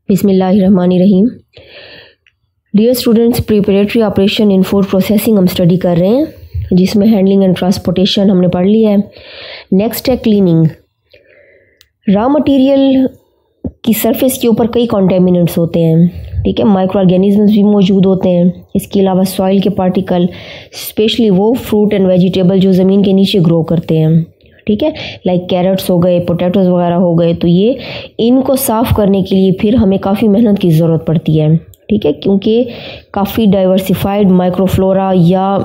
बिस्मिल्लाहिर्रहमानिर्रहीम। Dear students, preparatory operation in food processing हम study कर रहे हैं, जिसमें हैंडलिंग एंड ट्रांसपोर्टेशन हमने पढ़ लिया है। नेक्स्ट है क्लीनिंग। रॉ मटेरियल की सरफेस के ऊपर कई कॉन्टेमिनेंट्स होते हैं, ठीक है। माइक्रो ऑर्गेनिजम्स भी मौजूद होते हैं। इसके अलावा सॉइल के पार्टिकल, स्पेशली वो फ्रूट एंड वेजिटेबल जो ज़मीन के नीचे ग्रो करते हैं, ठीक है, लाइक कैरेट्स हो गए, पोटैटोज़ वगैरह हो गए। तो ये इनको साफ़ करने के लिए फिर हमें काफ़ी मेहनत की ज़रूरत पड़ती है, ठीक है, क्योंकि काफ़ी डाइवर्सिफाइड माइक्रोफ्लोरा या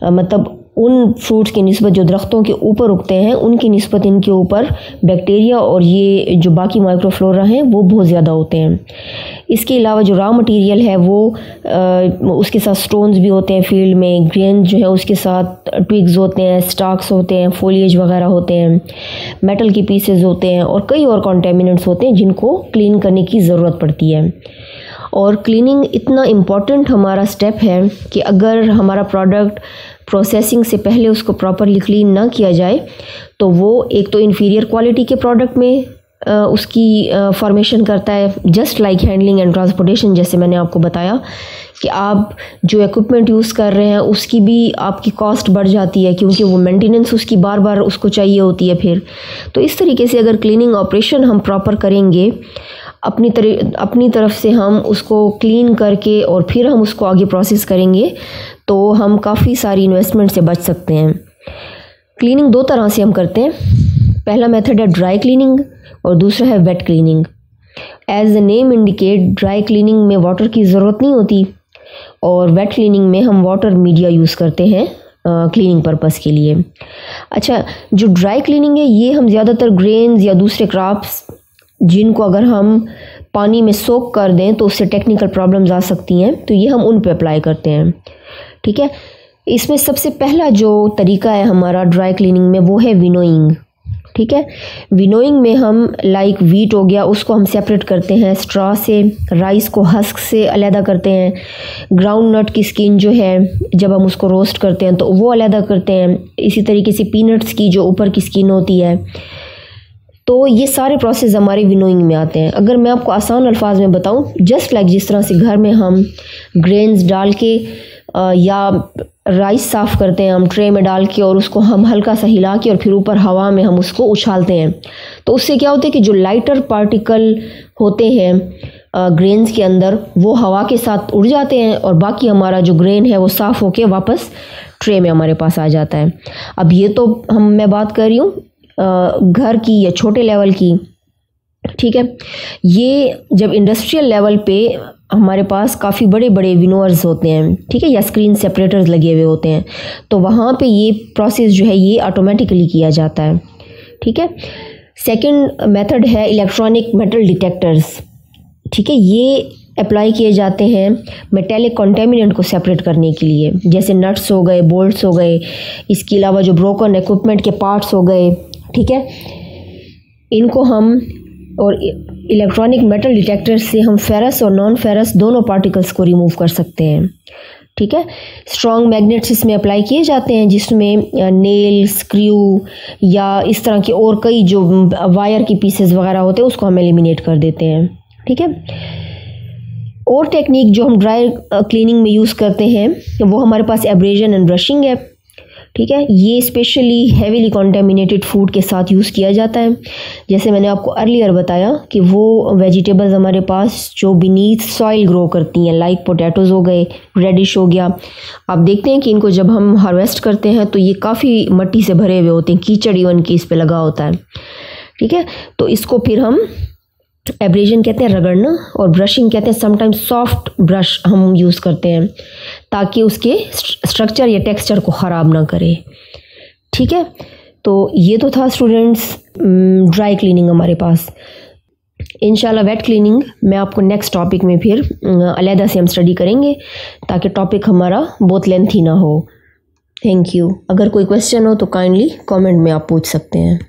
मतलब उन फ्रूट्स की निस्बत जो दरख्तों के ऊपर उगते हैं उनकी निस्बत इनके ऊपर बैक्टीरिया और ये जो बाकी माइक्रोफ्लोरा हैं वो बहुत ज़्यादा होते हैं। इसके अलावा जो रॉ मटेरियल है वो उसके साथ स्टोन्स भी होते हैं फील्ड में, ग्रेन जो है उसके साथ ट्विग्स होते हैं, स्टाक्स होते हैं, फोलिएज वगैरह होते हैं, मेटल के पीसेस होते हैं और कई और कॉन्टेमिनेंट्स होते हैं जिनको क्लीन करने की ज़रूरत पड़ती है। और क्लीनिंग इतना इम्पॉर्टेंट हमारा स्टेप है कि अगर हमारा प्रोडक्ट प्रोसेसिंग से पहले उसको प्रॉपरली क्लीन ना किया जाए तो वो एक तो इन्फीरियर क्वालिटी के प्रोडक्ट में उसकी फॉर्मेशन करता है, just like handling and transportation. जैसे मैंने आपको बताया कि आप जो इक्विपमेंट यूज़ कर रहे हैं उसकी भी आपकी कॉस्ट बढ़ जाती है, क्योंकि वो मेंटेनेंस उसकी बार बार उसको चाहिए होती है फिर। तो इस तरीके से अगर क्लीनिंग ऑपरेशन हम प्रॉपर करेंगे, अपनी तरफ से हम उसको क्लीन करके और फिर हम उसको आगे प्रोसेस करेंगे, तो हम काफ़ी सारी इन्वेस्टमेंट से बच सकते हैं। क्लीनिंग दो तरह से हम करते हैं। पहला मेथड है ड्राई क्लीनिंग और दूसरा है wet cleaning. As the name indicate, dry cleaning में वाटर की ज़रूरत नहीं होती और वेट क्लीनिंग में हम वाटर मीडिया यूज़ करते हैं क्लीनिंग पर्पस के लिए। अच्छा, जो ड्राई क्लीनिंग है ये हम ज़्यादातर ग्रेन्स या दूसरे क्रॉप्स जिनको अगर हम पानी में सोक कर दें तो उससे टेक्निकल प्रॉब्लम्स आ सकती हैं, तो ये हम उन पे अप्लाई करते हैं, ठीक है। इसमें सबसे पहला जो तरीका है हमारा ड्राई क्लीनिंग में वो है विनोइंग, ठीक है। विनोइंग में हम लाइक वीट हो गया उसको हम सेपरेट करते हैं स्ट्रॉ से, राइस को हस्क से अलहदा करते हैं, ग्राउंड नट की स्किन जो है जब हम उसको रोस्ट करते हैं तो वो अलहदा करते हैं। इसी तरीके से पीनट्स की जो ऊपर की स्किन होती है, तो ये सारे प्रोसेस हमारे विनोइंग में आते हैं। अगर मैं आपको आसान अल्फाज में बताऊं, जस्ट लाइक जिस तरह से घर में हम ग्रेन्स डाल के या राइस साफ़ करते हैं हम ट्रे में डाल के और उसको हम हल्का सा हिला के और फिर ऊपर हवा में हम उसको उछालते हैं, तो उससे क्या होता है कि जो लाइटर पार्टिकल होते हैं ग्रेन्स के अंदर वो हवा के साथ उड़ जाते हैं और बाकी हमारा जो ग्रेन है वो साफ़ होके वापस ट्रे में हमारे पास आ जाता है। अब ये तो मैं बात कर रही हूँ घर की या छोटे लेवल की, ठीक है। ये जब इंडस्ट्रियल लेवल पे हमारे पास काफ़ी बड़े बड़े विनोअर्स होते हैं, ठीक है, या स्क्रीन सेपरेटर्स लगे हुए होते हैं, तो वहाँ पे ये प्रोसेस जो है ये ऑटोमेटिकली किया जाता है, ठीक है। सेकंड मेथड है इलेक्ट्रॉनिक मेटल डिटेक्टर्स, ठीक है। ये अप्लाई किए जाते हैं मेटेलिक कॉन्टेमिनेंट को सेपरेट करने के लिए, जैसे नट्स हो गए, बोल्ट्स हो गए, इसके अलावा जो ब्रोकन इक्विपमेंट के पार्ट्स हो गए, ठीक है। इनको हम और इलेक्ट्रॉनिक मेटल डिटेक्टर से हम फेरस और नॉन फेरस दोनों पार्टिकल्स को रिमूव कर सकते हैं, ठीक है। स्ट्रॉन्ग मैग्नेट्स इसमें अप्लाई किए जाते हैं, जिसमें नेल, स्क्रू या इस तरह के और कई जो वायर की पीसेस वगैरह होते हैं उसको हम एलिमिनेट कर देते हैं, ठीक है। और टेक्निक जो हम ड्राई क्लीनिंग में यूज़ करते हैं वो हमारे पास एब्रेजन एंड ब्रशिंग है, ठीक है। ये स्पेशली हेवीली कॉन्टेमिनेटेड फूड के साथ यूज़ किया जाता है। जैसे मैंने आपको अर्लियर बताया कि वो वेजिटेबल्स हमारे पास जो बीनीथ सॉइल ग्रो करती हैं, लाइक पोटैटोज़ हो गए, रेडिश हो गया, आप देखते हैं कि इनको जब हम हार्वेस्ट करते हैं तो ये काफ़ी मिट्टी से भरे हुए होते हैं, कीचड़ इवन की इस पे लगा होता है, ठीक है। तो इसको फिर हम एब्रेजन कहते हैं, रगड़ना, और ब्रशिंग कहते हैं समटाइम्स सॉफ्ट ब्रश हम यूज़ करते हैं ताकि उसके स्ट्रक्चर या टेक्सचर को ख़राब ना करे, ठीक है। तो ये तो था स्टूडेंट्स ड्राई क्लीनिंग हमारे पास। इंशाल्लाह वेट क्लीनिंग मैं आपको नेक्स्ट टॉपिक में फिर अलहदा से हम स्टडी करेंगे ताकि टॉपिक हमारा बहुत लेंथी ना हो। Thank you. अगर कोई क्वेश्चन हो तो काइंडली कमेंट में आप पूछ सकते हैं।